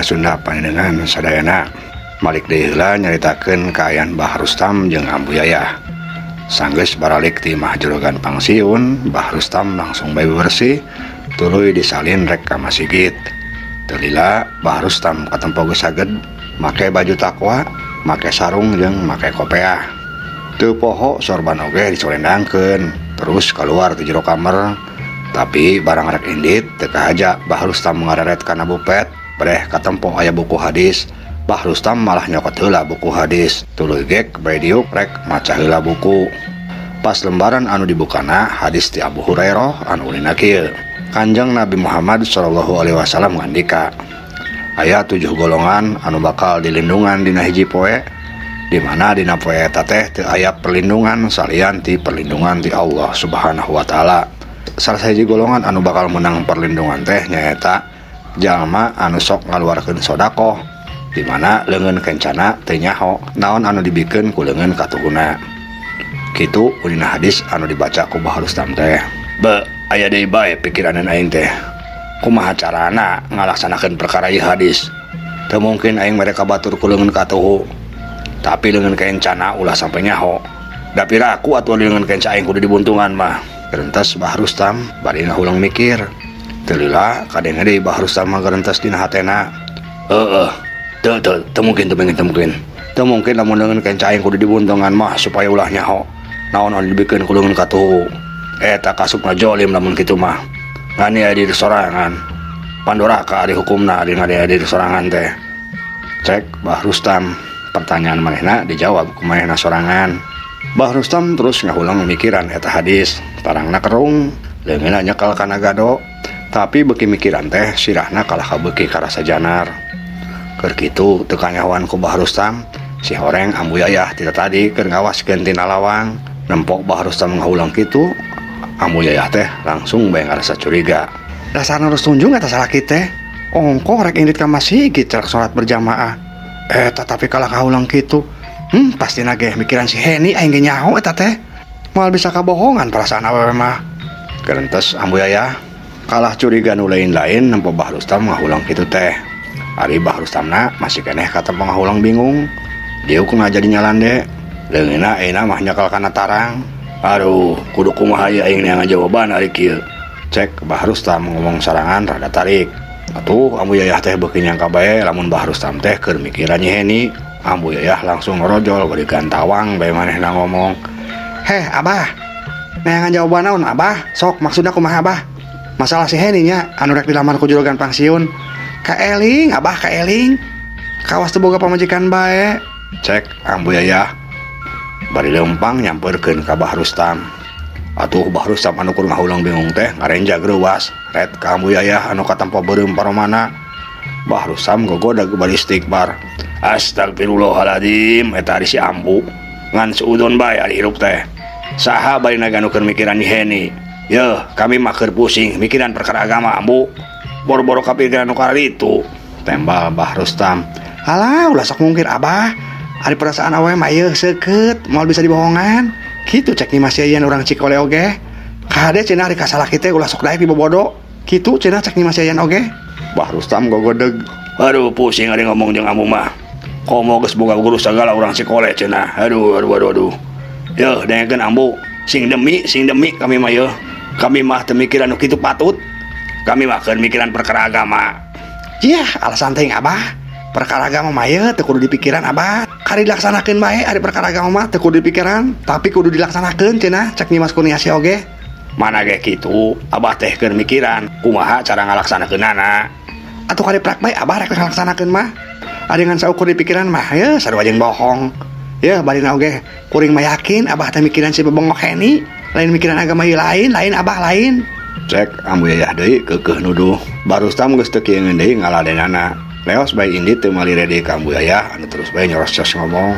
Sunda panjenengan sadayana malik deui heula nyaritakeun kaayaan Mbah Rustam jeung Ambu Yayah. Sanggeus baralik ti mah jorogan pangsiun, Mbah Rustam langsung bae bersih tuluy disalin rek ka masjid. Teu lila Mbah Rustam katempo geus saged make baju takwa, make sarung jeung make kopiah. Teu poho sorban oge dicolendangkeun, terus keluar ti jero kamar. Tapi barang rek indit teu kahaja Mbah Rustam ngareret kana bupet, breh katempo aya buku hadis. Mbah Rustam malah nyokot heula buku hadis, tuluy gek bae diuk rek maca heula buku. Pas lembaran anu dibukana hadis ti Abu Hurairah anu ulina kieu. Kanjeng Nabi Muhammad sallallahu alaihi wasallam ngandika, aya 7 golongan anu bakal dilindungan dina hiji poe, di mana dina poe eta teh teu aya perlindungan salian ti perlindungan ti Allah Subhanahu wa taala. Salah sahiji golongan anu bakal menang perlindungan teh nyaeta jalma anu sok ngaluarkeun sodaqoh, di mana leungeun kencana teu nyaho naon anu dibikeun ku leungeun katuhuna. Kitu ulina hadis anu dibaca ku Mbah Rustam teh. Be, aya deui bae pikiranan aing teh. Kumaha carana ngalaksanakeun perkara ieu hadis? Teu mungkin aing mere kabatur ku leungeun katuhu. Tapi leungeun kencana ulah sampe nyaho. Da piraku atuh leungeun kenca aing kudu dibuntungan mah. Gerentas Mbah Rustam bari ngahulang mikir. Teu lila kadenge deui Mbah Rustam mah gerentas dina hatena. Teu mungkin lamun leungeun kenca aing kudu dibuntungan mah supaya ulah nyaho naon anu dibikeun ku leungeun katuhu. Eta kasupna jolim lamun kitu mah. Ngani aya di sorangan. Pandoraka ari hukumna ari ngade di sorangan teh. Cek Mbah Rustam, pertanyaan manehna dijawab ku manehna sorangan. Mbah Rustam terus ngahulang mikiran eta hadis, tarangna kerung, leungeunna nyekel kana gado, tapi beuki mikiran teh sirahna kalah kabeuki ka rasa janar. Keur kitu teu kanyahoan ku Mbah Rustam, si horeng Ambu Yayah tina tadi keur ngawaskeun tina lawang. Nempok Mbah Rustam ngahulang kitu, Ambu Yayah teh langsung bae ngarasa curiga. Dasarna harus tunjung eta salaki teh. Ongko rek indit ka masjid cerak salat berjamaah. Eta tapi kalah kahulang kitu. Pasti nage mikiran si Heni aing ge nyaho eta teh. Moal bisa kabohongan perasaan awewe mah. Gerentes Ambu Yayah kalah curiga nu lain-lain nempo Mbah Rustam ngahulang kitu teh. Ari Mbah Rustamna masih keneh katempo ngahulang bingung. Dieu kumaha jadi nyalande. Leungeunna ayeuna mah nyekel kana tarang. Aduh, kudu kumaha ieu aing neangan jawaban ari kieu. Cek Mbah Rustam ngomong sarangan rada tarik. Atuh Ambu Yayah teh beuki nyangka bae lamun Mbah Rustam teh keur mikiran Nyi Heni. Ambu Yayah langsung ngerojol bari gantawang bae manehna ngomong. Heh Abah, neangan jawaban naon Abah? Sok maksudna kumaha Abah? Masalah si Heni nya anu rek dilamar ku juragan pangsiun. Kaeling Abah kaeling. Kawas teu boga pamajikan bae. Cek Ambu Yayah bari leumpang nyampeurkeun ka Mbah Rustam. Atuh Mbah Rustam anu kur ngahulang bingung teh ngarenja greuwas ret ka Ambu Yayah anu katampo beureum paromana. Mbah Rustam gogodag bari istighfar. Astagfirullahaladzim, eta ari si Ambu ngan seudon bae ari hirup teh. Saha bari naganu keur mikiran Nyi Heni? Yeuh, kami mah keur pusing mikiran perkara agama Ambu. Boro-boro kapikiran nu karitu. Tembal Mbah Rustam. Alah, ulah sok mungkir Abah. Ari perasaan awewe mah ieu seukeut, moal bisa dibohongan. Kitu cek Nyi Mas Yayan urang Cikole oge. Kade cenah ari kasalaki teh ulah sok daek dibobodo. Kitu cenah cek Nyi Mas Yayan oge. Mbah Rustam gogodeg. Aduh pusing ari ngomong jeung Ambu mah. Komo geus boga guru sagala urang Cikole cenah. Aduh. Yeuh dengekeun Ambu, sing demi kami mah yeuh. Kami mah teu mikiran nu kitu patut. Kami mah keur mikiran perkara agama. Yah, alasan teh Abah. Perkara agama mah ye teu kudu dipikiran Abah. Kari dilaksanakeun bae ari perkara agama mah teu kudu dipikiran, tapi kudu dilaksanakeun cenah cek Nyi Mas Kurniasih oge. Mana ge kitu, Abah teh keur mikiran kumaha cara ngalaksanakeunana. Atuh kari prak bae Abah rek ngalaksanakeun mah. Ari ngan saukur dipikiran mah ye sarua jeung bohong. Ye barina oge kuring mah yakin Abah teh mikiran si bebengok Heni, lain mikiran agama ieu lain Abah lain. Cek Ambu Yayah deui keukeuh nuduh. Mbah Rustam geus teu kieu deui ngaladenana. Leos bae indit teu mali rede ka Ambu Yayah anu terus bae nyoros-nyoros ngomong.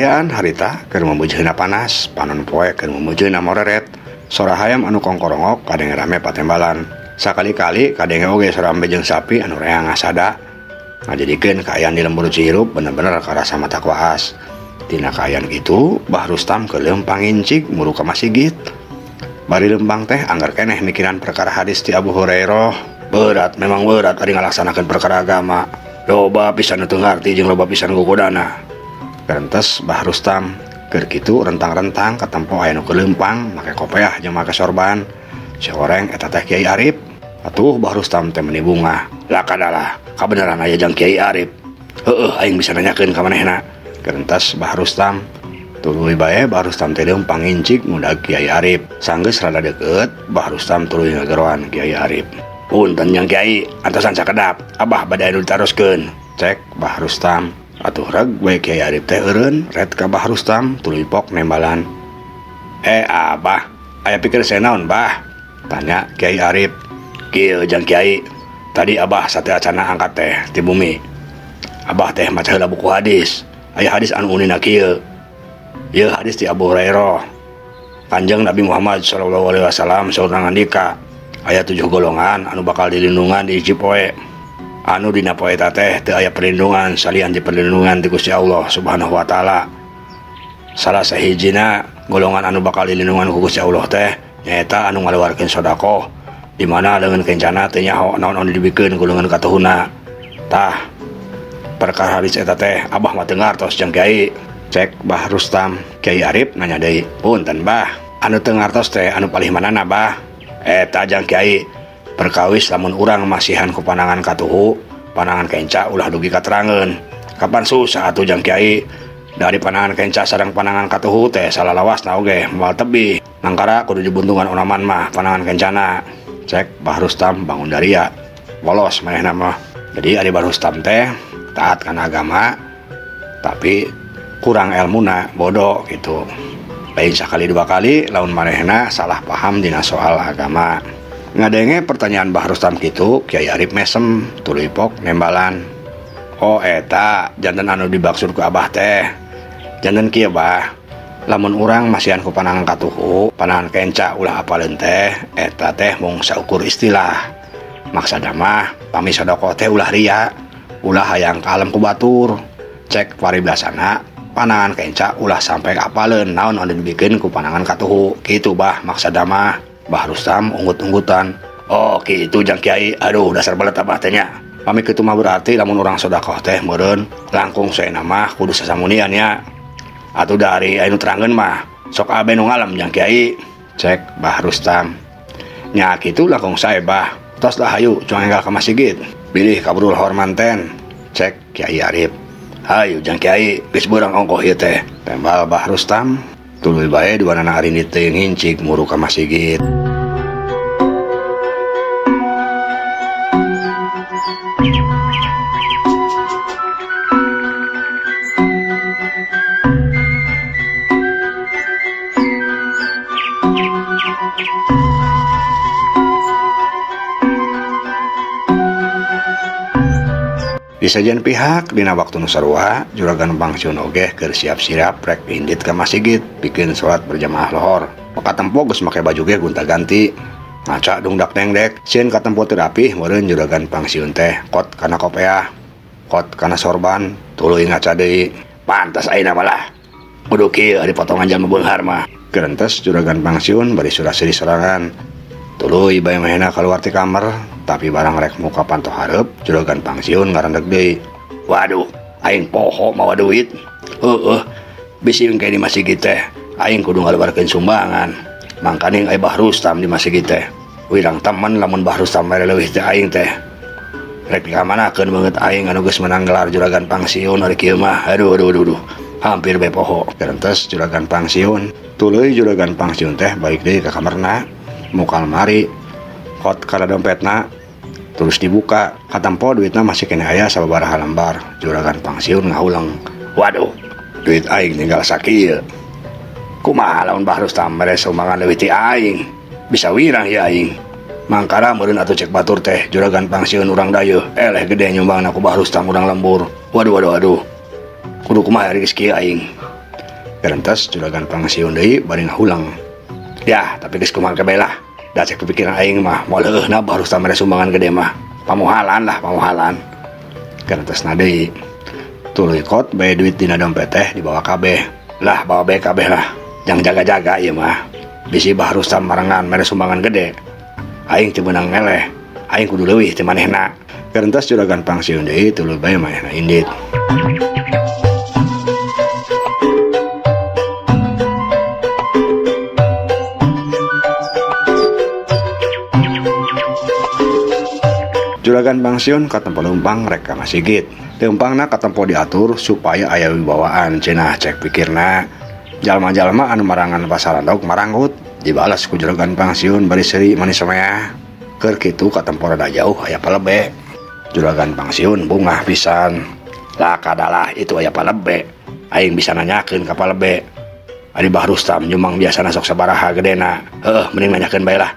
Kaayaan harita keur memujeuna panas, panon poe keur memujeuna moreret. Sora hayam anu kongkorongok kadenge rame patembalan. Sakali-kali kadenge oge sora ambejeng sapi anu reang ngasada. Ngajadikeun kaayaan di lembur Cihirup bener-bener karasa mata kuas. Tina kaayaan kitu, Bah Rustam keuleuh pangincik muru ka masjid. Bari lembang teh anggar keneh mikiran perkara hadis ti Abu Hurairah. Berat, memang berat ari ngalaksanakeun perkara agama. Loba pisan nu teu ngarti jeung loba pisan gogodana. Karentes Bah Rustam keur kitu rentang-rentang katempo aya nu keuleumpang make kopiah jeung make sorban. Saoreng eta teh Kiai Arif. Atuh Bah Rustam teh meuni bunga. Lah kadalah, kabeneran aya jeung Kiai Arif. Heueuh aing bisa nanyakeun ka manehna. Karentes Bah Rustam tuluy bae Bah Rustam teh leumpang ngincik mudag Kiai Arif. Sanggeus rada deukeut Bah Rustam tuluy ngageroan Kiai Arif. Punten Yang Kiai, antosan sakedap, Abah bade anu ditaroskeun. Cek Bah Rustam. Atuh reg we Kiai Arif teh eureun red ka Bah Rustam tuluy pok nembalan. Abah, aya pikir saenaon Bah? Tanya Kiai Arif. Kieu Jang Kiai, tadi Abah sate acana angkat teh ti bumi. Abah teh maca heula buku hadis. Aya hadis anu unina kieu. Ieu hadis ti Abu Hurairah. Kanjeng Nabi Muhammad sallallahu alaihi wasallam saurang ngandika, aya 7 golongan anu bakal dilindungan di hiji poe. Anu dina poe teh teu aya perlindungan salian di perlindungan ti Gusti Allah Subhanahu wa taala. Salah sahijina golongan anu bakal dilindungan ku Gusti Allah teh nyaeta anu ngaluarkeun sedekah di mana leungeun kencana teh nyaho naon-naon dibikeun golongan katuhuna. Tah perkara hadis eta teh Abah mah teu ngartos Jang Kiai. Cek Bah Rustam. Kiai Arif nanya deui, punten Bah, anu teu ngartos teh anu palih manana Bah? Eta Jang Kiai, perkawis lamun urang masihan ku panangan katuhu, panangan kenca ulah dugi katerangeun. Kapan susah atuh Jang Kiai, dari panangan kenca sareng panangan katuhu teh salalawasna oge moal tebih. Nangkara kudu dibuntungan onaman mah panangan kencana. Cek Bah Rustam bangun daria. Polos manehna mah. Jadi ari Bah Rustam teh taat kana agama tapi kurang ilmuna, bodoh gitu. Lain sakali dua kali lamun manehna salah paham dina soal agama. Ngadenge pertanyaan Bah Rustam kitu, Kiai Arif mesem tuluy pok nembalan. Oh eta janten anu dibaksud ku Abah teh. Janten kieu Bah, lamun urang masihan ku panangan katuhu, panangan kenca ulah apaleun teh eta teh mung saukur istilah. Maksudna mah pami sedekah teh ulah ria, ulah hayang kalem ku batur. Cek paribasana panangan kenca ulah sampai apaleun naon anu dibikeun ku panangan katuhu. Kitu Bah maksudna mah. Bah Rustam unggut-unggutan. Oh kitu Jang Kiai, aduh dasar balet Abah teh nya. Pami kitu mah berarti lamun urang sedekah teh meureun langkung saena mah kudu sasamunian nya. Atuh dari anu terangkeun mah sok abe nu ngalem Jang Kiai. Cek Bah Rustam. Nya kitu langkung sae Bah. Tos dah hayu cung enggal ka masjid. Bilih kabrul hormanten. Cek Kiai Arif. Hayu Jang Kiai, geus beurang ongkoh ieu teh. Tembal Bah Rustam. Tuluy bae duanana ari teh ngincik muru ka masjid. Di sajian pihak dina waktu nu sarua juragan pangsiun oge keur siap-siap rek pindit ka masjid pikeun salat berjamaah lohor. Katempo geus make baju ge gonta-ganti. Ngaca dungdak dengdek, sieun katempo teu rapih meureun juragan pangsiun teh kot kana kopiah, kot kana sorban, tuluy ngaca deui. Pantes ayeuna malah kudu kieu ari potongan jalma beunghar mah. Keurentes juragan pangsiun bari suraseuh sorangan. Tuluy bae mahena kaluar ti kamar, tapi barang rek muka pantoh hareup, juragan pangsiun ngarendeg deui. Waduh, aing poho mawa duit. Heueuh, bisi engke di masjid teh, aing kudu ngaluarkeun sumbangan. Mangkaning aya Bah Rustam di masjid teh. Wirang temen lamun Bah Rustam mere leuwih teh aing teh. Rek dikamanakeun beungeut aing anu geus menang gelar juragan pangsiun ari kieu mah. Aduh. Hampir bae poho. Keurentes juragan pangsiun. Tuluy juragan pangsiun teh balik deui ka kamarna. Muka lemari kot kada dompetna terus dibuka katempo duitna masih kena aya sababaraha lembar. Juragan pangsiun ngahuleng, waduh duit aing tinggal sakieu. Kumaha lamun Bah Rustam mere sumbangan leuwih ti aing, bisa wirang ya aing. Mangkara meureun atuh cek batur teh juragan pangsiun urang dayeuh eleh gede nyumbangna ku Bah Rustam urang lembur. Waduh kudu kumaha ari geus kieu aing. Gerentas juragan pangsiun deui bari ngahulang. Ya, tapi geus kumaha kabeh lah. Da cek pikiran aing mah moal heueuna baru samere sumbangan gede mah. Pamuhalan lah, pamuhalan. Gerentasna deui. Tuluy kot bae duit dina dompet teh dibawa kabeh. Lah bawa bae kabeh lah. Jang jaga-jaga ieu mah. Bisi baharusam marangan mere sumbangan gede. Aing teu meunang ngeleh. Aing kudu leuwih teh manehna. Gerentas juragan pangsiun deui tuluy bae manehna indit. Juragan pangsiun katempo leumpang rek ka masigit. Leumpangna katempo diatur supaya aya wibawaan cenah cek pikirna. Jalma-jalma anu marangan pasaran daug maranggut dibalas ku juragan pangsiun bari seuri manis sameah. Keur kitu katempo rada jauh aya palebe. Juragan pangsiun bungah pisan. Lah kadalah itu aya palebe. Aing bisa nanyakeun ka palebe. Ari Bah Rustam nyumang biasana sok sabaraha gedena. Heuh mending nanyakeun bae lah.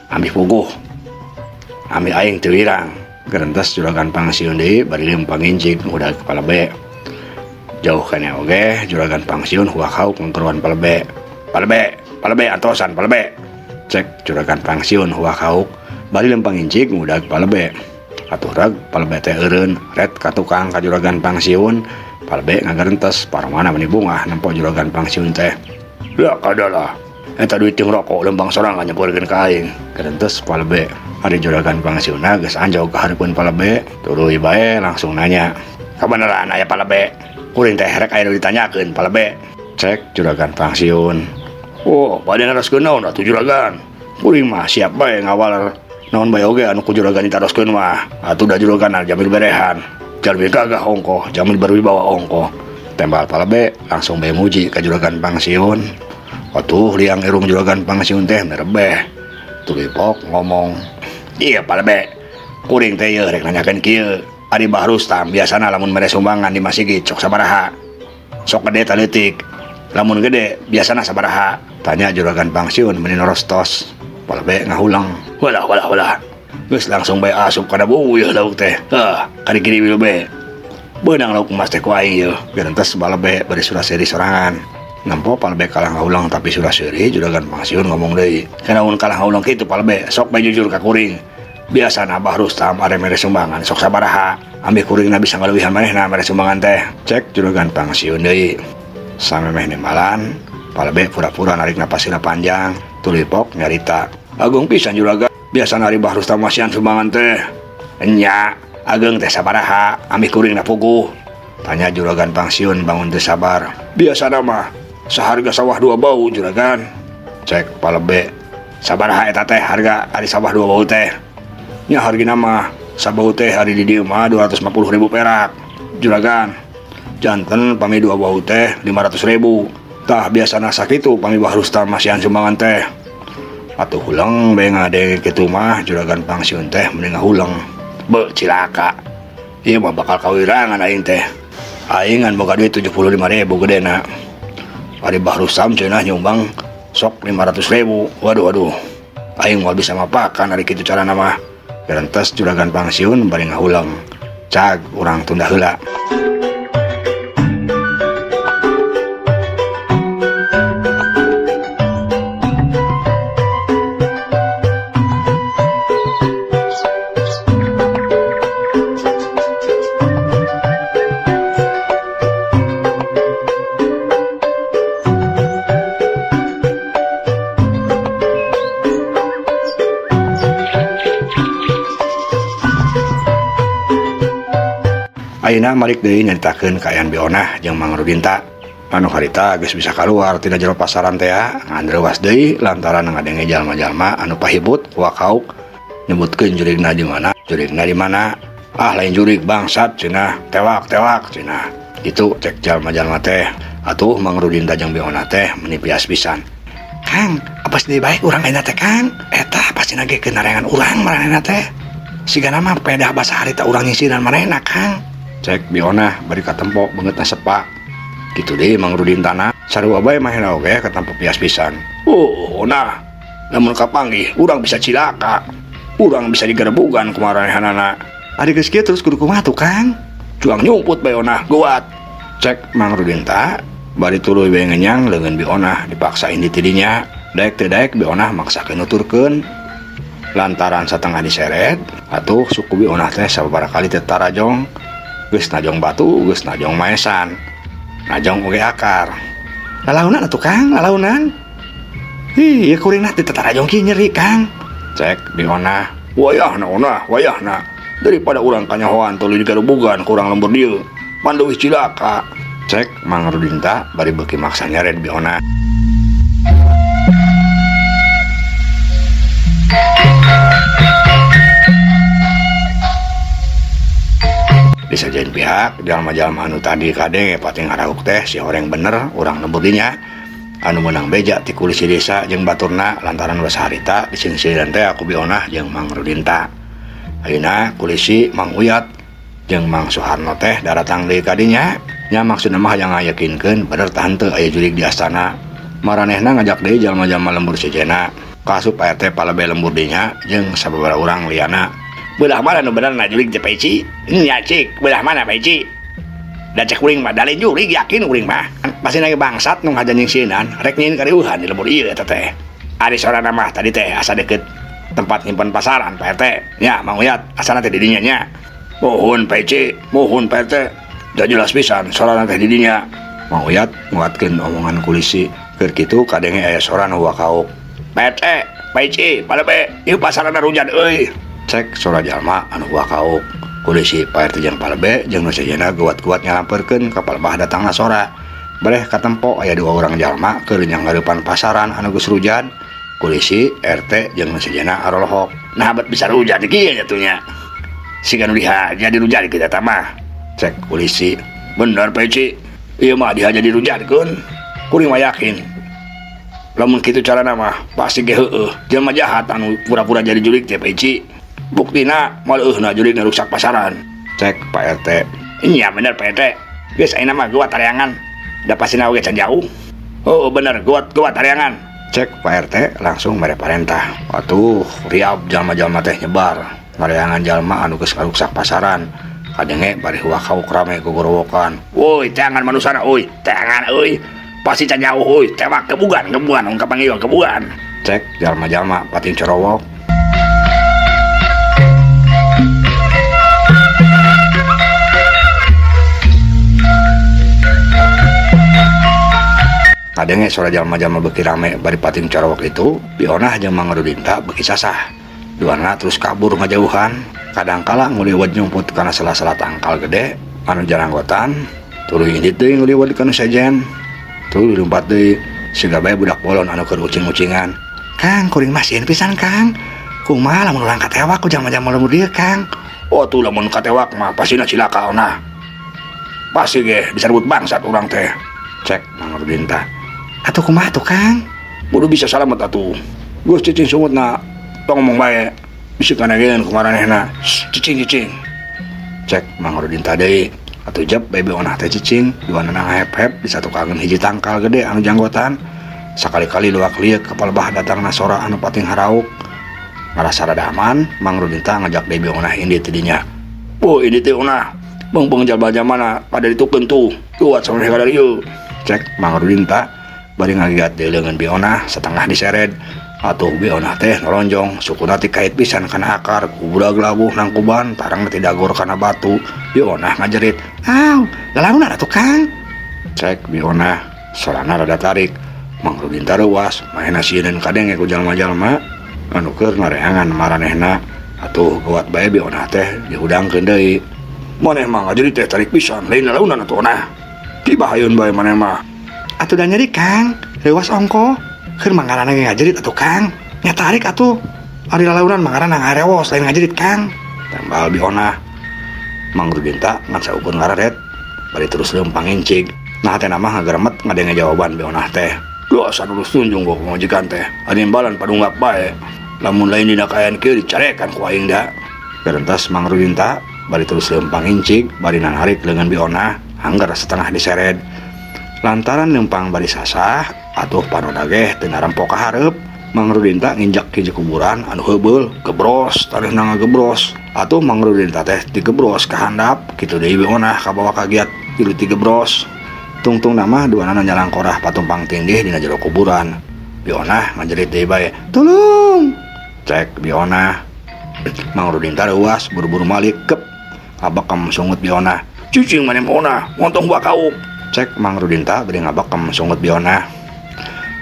Ambi puguh. Ami aing teu wirang. Gerentas juragan pangsiun deui bari leumpang injig udah kepala be. Jauh kana oge juragan pangsiun huak hauk ngkeruan palebe. Palebe antosan palebe. Cek juragan pangsiun huak hauk bari leumpang injig udah kepala be. Atuh rag palebe teh eureun ret ka tukang ka juragan pangsiun. Palebe ngagerentas paramana meni bungah nempo juragan pangsiun teh. Lah kadalah. Eta duit jeung rokok leumpang sorangan nyampeurkeun ka aing. Gerentas palebe. Ari juragan pangsiunna geus anjog ka hareupeun palebe, tuluy bae langsung nanya. Kabeneran aya palebe? Kuring teh rek aya nu ditanyakeun palebe. Cek juragan pangsiun. Oh, bade naroskeun naon atuh juragan? Kuring mah siap bae ngawal naon bae oge anu ku juragan ditaroskeun mah. Atuh da juragan jamil berehan. Jamil gagah ongko, jamil berwibawa ongko. Tembal palebe langsung bae muji ka juragan pangsiun. Atuh liang irung juragan pangsiun teh nerebeh. Tuluy pok ngomong. Iya palebe, kuring teh yeuh rek nanyakeun kieu. Ari Bah Rustam biasana lamun mere sumbangan di masigit sok sabaraha? Sok gede taleutik. Lamun gede biasana sabaraha? Tanya juragan pangsiun meni norostos. Palebe ngahulang. Walah. Geus langsung bae asup kana buyeuh lauk teh. Kari kiri wilu be. Beunang lauk emas teh ku aing yeuh. Gerentas palebe bari suraseri sorangan. Nampo palebe kalah ngaulang tapi surah seuri juragan pangsiun ngomong deui. Kenaun kalah ngaulang kitu palebe sok bae jujur ka kuring. Biasana Bah Rustam are mere sumbangan sok sabaraha? Ambil kuringna bisa ngaleuwihan manehna mere sumbangan teh. Cek juragan pangsiun deui. Samemeh nimbalan palebe pura-pura narik napasina panjang. Tuluy pok nyarita. Agung pisan juragan. Biasana ari Bah Rustam masihan sumbangan teh. Enya, ageung teh sabaraha? Ambil kuringna puguh. Tanya juragan pangsiun bangun teu sabar. Biasana mah saharga sawah 2 bau juragan. Cek palebe. Sabaraha eta teh harga ari sawah 2 bau teh? Nya hargina mah sabau teh hari di dieu mah 250.000 perak. Juragan. Janten pami 2 bau teh 500.000. Tah biasana sakitu pami Bah Rustam masihan sumbangan teh. Atuh hulang bae ngade kitu mah juragan pangsiun teh mending ngahulang. Beuh cilaka. Ieu mah bakal kawirangan aing teh. Aing ngan boga duit 75.000 gedena. Ari Bah Rustam cenah nyumbang sok 500.000. Waduh. Aing moal bisa mapakan ari kitu carana mah. Gerentas juragan pangsiun bari ngahulang. Cag urang tunda heula. Ayeuna marik deui nyaritakeun kaayaan Beonah jeung Mang Rudinta. Anu harita geus bisa kaluar tina jero pasaran teh ngandreuwas deui lantaran ngadenge jalma-jalma anu pahibut wakauk nyebutkeun jurigna di mana. Ah lain jurig bangsat cenah, tewak cenah. Itu cek jalma-jalma teh. Atuh Mang Rudinta jeung Beonah teh menipias pisan. Kang, apa sih baik urang ayeuna teh Kang? Eta pasti nagekeun narengan urang maranehna teh. Sigana mah pedah basa harita urang nyisiran manehna Kang. Cek Beonah bari katempo beungeutna sepa. Kitu deui Mang Rudintana sarua bae mahena oge katempo pias pisan. Nah, lamun kapanggih urang bisa cilaka. Urang bisa digerebugan ku maranehanana. Ari geus kieu terus kudu kumaha tuh Kang? Juang nyumput Beonah guat. Cek Mang Rudinta Bari tuluy bae ngenyang leungeun Bionah dipaksain di tidinya. Daek teu daek Bionah maksakeun nuturkeun. Lantaran satengah diseret, atuh suku Bionah teh sababaraha kali teu tarajong. Geus najong batu, geus najong maesan. Najong oge akar. Lalaunan atuh Kang, lalaunan. Ieu kuringna teu tarajong kieu nyeri Kang. Cek Bionah, wayahna onah, wayahna. Daripada urang kanyahoan tuluy digarubugan kurang lembur dieu. Panduwih cilaka. Cek Mang Rudinta bari beuki maksa nyaret Bionah. Disajain pihak jalma-jalma anu tadi kade pating harauk teh si horeng bener urang lembur dinya. Anu menang beja ti kulisi desa jeung baturna lantaran basa harita disingsiran teh aku Bionah jeung Mang Rudinta. Ayeuna kulisi Mang Uyat jeung Mang Suharno teh daratang deui kadinya. Nya maksudna mah yang ngayakinkeun bener tah henteu aya jurig di astana. Maranehna ngajak deui jalma-jalma lembur sejenna. Kasup RT palebe lembur dinya jeung sababaraha urang liana. Belah mana nu benerna jurig teh Peci? Nya cik, belah mana Peci? Da cek uring mah dalin jurig yakin uring mah. Pasti nage bangsat nu ngajanjing sieunan rek nyieun karieuhan di lembur ieu eta teh. Ari sorana mah tadi teh asa deket tempat nyimpen pasaran Pak RT. Nya Mang Uyat asana teh di dinya nya. Mohon Peci, mohon Pak RT. Da jelas pisan sorana teh di dinya. Mang Uyat nguatkeun omongan kulisi. Keur kitu kadenge aya sorana wakauk. Pak RT, Peci, palebe, ieu pasarana rujan euy. Cek sora jalma anu wakauk. Kulisi Pak RT jeung palebe jeung nu sejenna guat-guat nyalampeurkeun ka palebah datangna sora. Bareh katempo aya 2 urang jalma keur nyanggareupan pasaran anu geus rujan. Kulisi RT jeung nu sejenna arolohok. Nah bet bisa rujan kieu nya tuh nya. Siga nu dihaja dirujan kita tah mah. Cek kulisi, bener Peci. Ieu mah dihaja dirujankeun. Kuring mah yakin. Lamun kitu carana mah pasti ge heueuh. Jelema jahat anu pura-pura jadi jurig teh Peci. Buktina maleuhna jurig rusak pasaran. Cek Pak RT. Iya bener Pak RT. Geus ayeuna mah geuat tareangan. Da pasina oge can jauh. Oh bener geuat tareangan. Cek Pak RT langsung mere parentah. Atuh riab jalma-jalma teh nyebar. Ngareangan jalma anu geus rusak pasaran. Kadenge bari wakauk rame gogorowokan. Woi teangan manusana euy, teangan euy. Pasti can jauh euy, tewak kebugan ungkap panggil kebugan. Cek jalma-jalma pating corowok. Kadenge sora jalma-jalma beuki rame bari pating corowok itu, Bionah jeung Mang Rudinta beuki sasah. Duana terus kabur ngajauhan. Kadangkala nguliwet nyumput kana sela-sela tangkal gede anu jaranggotan. Tuluy indit deui nguliwet kana sejen. Tuluy lumpat deui siga bae budak bolon anu keur ucing-ucingan. Kang, kuring mah sieun pisan Kang. Kumaha lamun urang katewak ku jalma-jalma lembur dieu Kang? Oh tuh lamun katewak mah pasina cilaka ona. Pasti ge disarbut bangsat urang teh. Cek Mang Rudinta. Atuh kumaha tuh Kang? Kudu bisa salamet atuh. Geus cicing sumutna tong ngomong bae. Bisikan ageun ku maranehna. Cicing. Cek Mang Rudinta deui. Atuh jep bae Bionah teh cicing, duana ngahep-hep disatukangeun hiji tangkal gede anu janggotan. Sakali-kali luak lieu ka palebah datangna sora anu pating harauk. Ngarasa rada aman, Mang Rudinta ngajak deui Bionah indit ti dinya. Oh, indit teh Onah. Beung-beung jalma-jalmana pada ditukeun tuh. Kuat samaneh ka dari ieu. Cek Mang Rudinta bari ngagiat deui leungeun Bionah setengah diseret. Atuh Bionah teh nolonjong sukuna ti kait pisan kana akar kubudag labuh nang kuban tarang ti dagor kana batu. Bionah ngajerit, "Aw, lalauna atuh Kang." Cek Bionah sorana rada tarik. Mang Rudinta reuas maena sieun kadenge ku jalma-jalma anu keur ngareangan maranehna. Atuh gawat bae Bionah teh dihudangkeun deui. Maneh mah ngajerit teh tarik pisan lain lalauna atuh Onah. Tibahayeun bae maneh mah. Atuh da nyeri Kang, reuas ongko. Keur mangarana ge ngajerit atuh Kang. Nya tarik atuh. Ari lalaunan mangarana ngarewos lain ngajerit Kang. Tambal Bionah. Mang Rudinta ngan saukeun ngararet. Bari terus leumpang encig. Nah teh mah ngageremet ngadenge jawaban Bionah teh. Dosa nulus tunjung gua majikan teh. Ari imbalan padunggap bae. Lamun lain dina kayan kieu dicarekan ku aing da. Gerentas Mang Rudinta bari terus leumpang encig bari nanarik leungeun Bionah hanggar setengah diseret. Lantaran leumpang bari sasah atuh panona ge teu narempok ka hareup. Mang Rudinta nginjak hiji kuburan anu heubeul gebros tarehna ngagebros. Atuh Mang Rudinta teh digebros ka handap kitu deui Bionah kabawa kagiat tilu digebros. Tungtung nama dua anak nyalang korah patumpang tindih dina jero kuburan. Bionah ngajerit deui bae, "Tolong!" Cek Bionah. Mang Rudin taruas buru-buru malik kep. Abak kam sungut Bionah. "Cicing mane mona, montong bakau." Cek Mang Rudin ta beri ngabak kam sungut Bionah.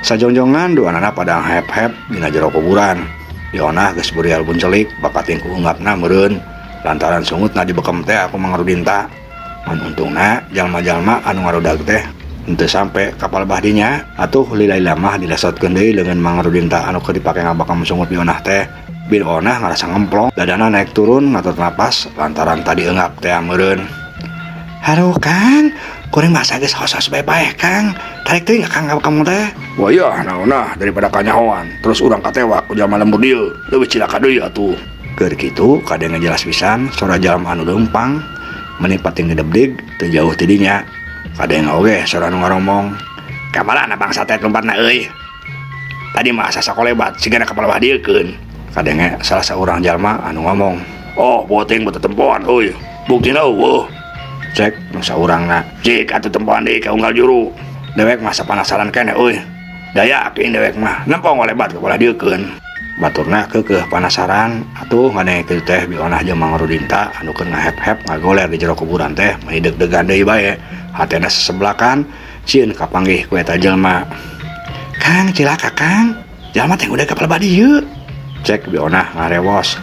Sajongjongan dua anak pada hep-hep dina jero kuburan. Bionah geus burial buncelik bakating ku ungapna meureun lantaran sungutna dibekem teh aku Mang Rudin ta. Mun untungna jalma-jalma anu ngarudag teh henteu sampe kapal bahdinya atuh lilai lamah dilesotkeun deui leungeun Mang Rudin ta anu keur dipake ngabakam sungut Bionah teh. Bionah ngarasa ngemplong, dadana naik turun ngatur napas lantaran tadi eungap teh meureun. "Haruh Kang, kuring masa geus hosos bae-bae Kang. Tarik teuing Kang ngabakam teh." Wah iya naonna daripada kanyahoan terus urang katewak ku jalma lembur dieu leuwih cilaka deui atuh. Keur kitu kadang ngejelas pisan sora jalma anu leumpang meni pating ngedebdig teu jauh ti dinya. Kadang oge sora anu ngaromong, "Kamalana bangsa teh lompatna euy. Tadi mah asa sakolebat sigana kapal bahdieukeun." Kadang salah saurang jalma anu ngomong, "Oh, boting beuteut tempoan euy. Buktina eueuh." Cek nu saurangna, "Cik atuh tempoan deui ka unggal juru." "Dewek mah sapanasaran keneh euy. Daya yakin dewek mah nempong ngolebat kapal bahdieukeun." Baturna keukeuh panasaran atuh ngadenge kitu teh Bionah jeung Mang Rudin ta anu keur ngahep-hep ngagoler di jero kuburan teh meni deg-degan deui bae hatena seseblakan sieun kapanggih ku eta jelema. "Kang, cilaka Kang. Jalma teh udah kapal badieu." Cek Bionah ngarewos.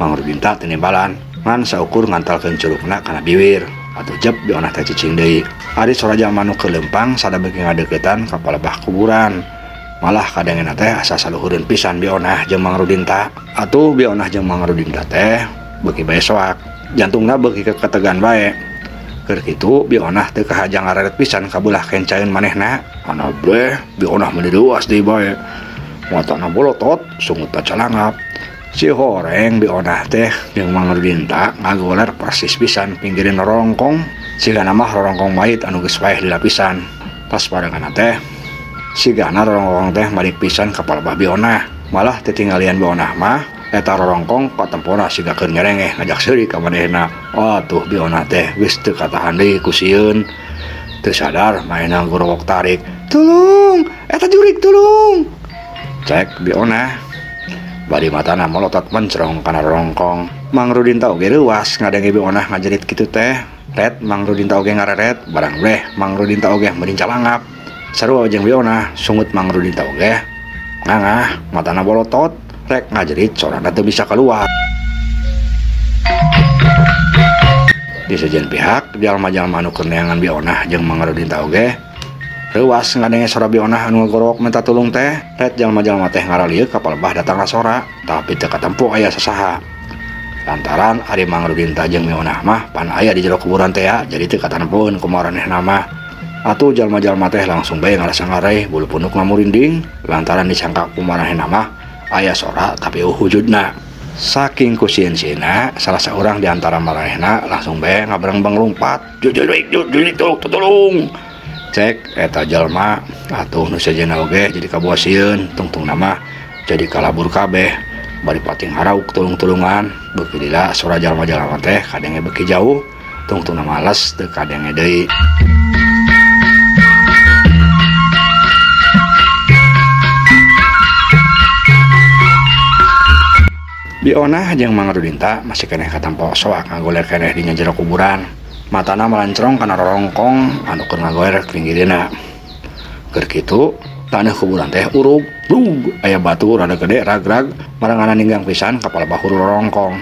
Mang Rudin ta teu nimbalan ngan saukur ngantalkeun curugna kana biwir. Atuh jep Bionah teh cicing deui. Ari sora jalma nu keuleumpang sada beuki ngadeuketan ka palebah kuburan. Malah kadangena teh asa saluhureun pisan Bionah jeung Mang Rudin ta. Atuh Bionah jeung Mang Rudin ta teh beuki bae soak, jantungna beuki ketegan bae. Keur kitu Bionah teu kahajang ngareret pisan ka beulah kencaeun manehna. "Ana breh, Bionah meni leuas deui bae. Matana bolotot, sungutna calangap." Si horeng Bionah teh jeung Mang Rudin ta ngagoler persis pisan pinggirin rorongkong. Sigana mah rorongkong mait anu geus paeh dilapisan. Pas parenganna teh sigana rorongkong teh balik pisan ka palebah Bionah. Malah titinggalian Bionah mah eta rorongkong patempona siga keur nyerengeh ngajak seuri ka manehna. Atuh Bionah teh geus teu katahan deui ku sieun. Teu sadar maena gorowok tarik. "Tulung, eta jurig tulung." Cek Bionah. Bari matana molotot mencrong kana rorongkong. Mang Rudin ta oge reuas ngadenge Bionah ngajerit kitu teh. Ret Mang Rudin ta oge ngareret, barang breh Mang Rudin ta oge meureun calangap. Sarua jeung Bionah sungut Mang Rudin ta oge ngangah matana bolotot rek ngajerit sorana teu bisa keluar. Di sejen pihak jalma-jalma anu keur neangan Bionah jeung Mang Rudin ta oge reuas ngadenge sora Bionah anu ngagorowok minta tulung teh. Ret jalma-jalma teh ngaralieu ka palebah datangna sora tapi teu katempo aya sasaha. Lantaran ari Mang Rudin ta jeung Bionah mah pan aya di jero kuburan teh ya jadi teu katampoeun ku maranehna mah. Atuh jalma-jalma teh langsung bae ngarasa ngareh bulu punukna murinding lantaran disangka ku maranehna mah aya sora tapi wujudna. Saking kusieun-sieunna salah saurang di antara maranehna langsung bae ngabrang-bang lumpat. Jujurik tolong." Cek eta jalma atuh nu sejenna oge jadi kabuah sieun tungtungna mah jadi kalabur kabeh. Bari pating harauk tulung-tulungan beuki lila sora jalma-jalma teh kadenge beuki jauh tungtungna males teu kadenge deui. Bionah jeung Mang Rudin ta masih keneh katampo soak ngagoler keneh di jero kuburan. Matana melancrong kana rorongkong anu keur ngagoler pinggirina. Keur kitu taneuh kuburan teh urug, aya batu rada gede ragrag marangana ninggang pisan ka palebah hulu rorongkong.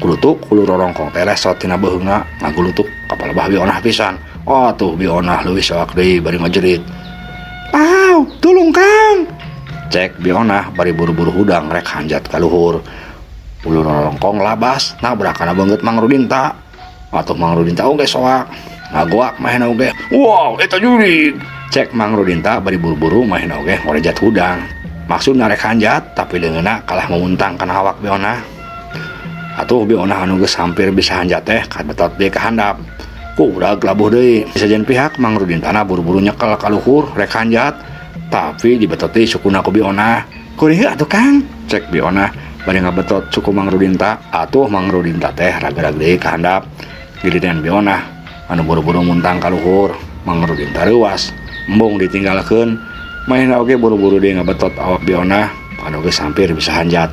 Kulutuk hulu rorongkong teh lesot tina beheungna ngagulutuk ka palebah Bionah pisan. Atuh Bionah leuwih soak deui bari ngajerit, "Aw, tulung Kang." Cek Bionah bari buru-buru hudang rek hanjat ka luhur. Ulu rorongkong labas nabrakana beungeut Mang Rudin ta. Atuh Mang Rudin ta oge soak ngagoak mahena oge. "Wow, eta jurig." Cek Mang Rudin ta bari buru-buru mahena oge ngorejat hudang. Maksudna rek hanjat tapi leungeunna kalah memuntang kana awak Bionah. Atuh Bionah anu geus hampir bisa hanjat teh kabetot deui ka handap. Kubrag labuh deui. Di sejen pihak Mang Rudin tana buru-buru nyekel ka luhur rek hanjat tapi dibetot deui sukuna ku Bionah. "Kuring atuh Kang." Cek Bionah bari ngabetot suku Mang Rudin ta. Atuh Mang Rudin ta teh ragrag deui ka handap. Giliran Bionah anu buru-buru muntang ka luhur Mangrudin taruas embung ditinggalkan main oge buru-buru dia ngabetot awak biona pan oge sampir bisa hanjat.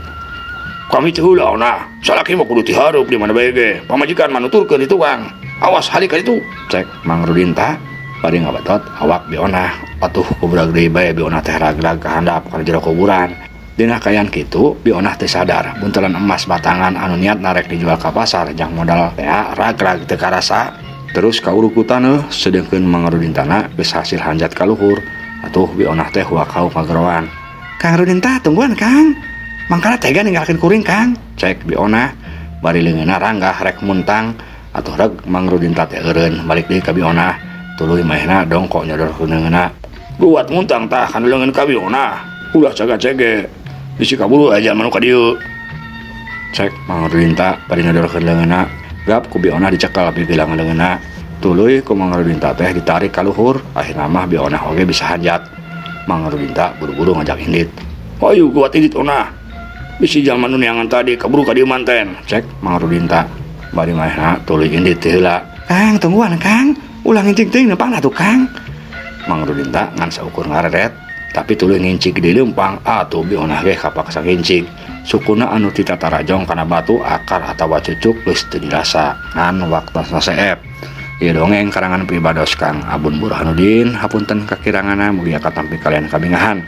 Kami teh heula ona salaki mah kudu tiharup di mana bae ge pamajikan manuturkeun itu Kang awas halik ka itu cek Mangrudin tah bari ngabetot awak biona atuh kuburan deui bae biona teh ragrag ka handap kana jero kuburan. Dina kayan kitu biona teh sadar buntelan emas batangan anu niat narek dijual ka pasar jang modal teh ragrag teu karasa. Terus kaurukutan sedengkeun Mangrudin tana geus hasil hanjat ka luhur atuh biona teh huakau ngageroan. Kang Rudin tah tungguan Kang mangkana tega ninggalkeun kuring Kang cek biona bari leungeunna ranggah rek muntang atuh reg Mangrudin teh eureun balik deui ka biona tuluy maehna dongkok nyodorkeun leungeunna. Buat muntang tah kana leungeun ka biona ulah jaga cege bisi kabulu aja manu ka dieu cek Mangrudin teh bari nyodorkeun leungeunna gap ku biona dicekel pipilang leungeunna tuluy ku Mangrudin teh ditarik ka luhur akhirna mah biona oge bisa hanjat. Mangrudin teh buru-buru ngajak Indit, "Ayo kuat Indit ona. Bisi jalma nu neangan tadi kaburu ka dieu manten." Cek Mangrudin teh. Bari maehna tuluy Indit teh heula. "Kang, tungguan Kang. Ulah ngincing teuing neupang atuh Kang." Mangrudin teh ngan saukur ngareret, tapi tuluy ngincik di leumpang atuh biona ge kapaksa ngincik. Sukuna anu ti tatarajong kana batu akar atawa cucuk geus teu dirasa ngan waktosna seep. Ieu dongeng karangan Pribados Kang Abun Burhanuddin hapunten kakiranganna mugia katampi kalian kabingahan.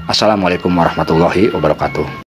Assalamualaikum warahmatullahi wabarakatuh.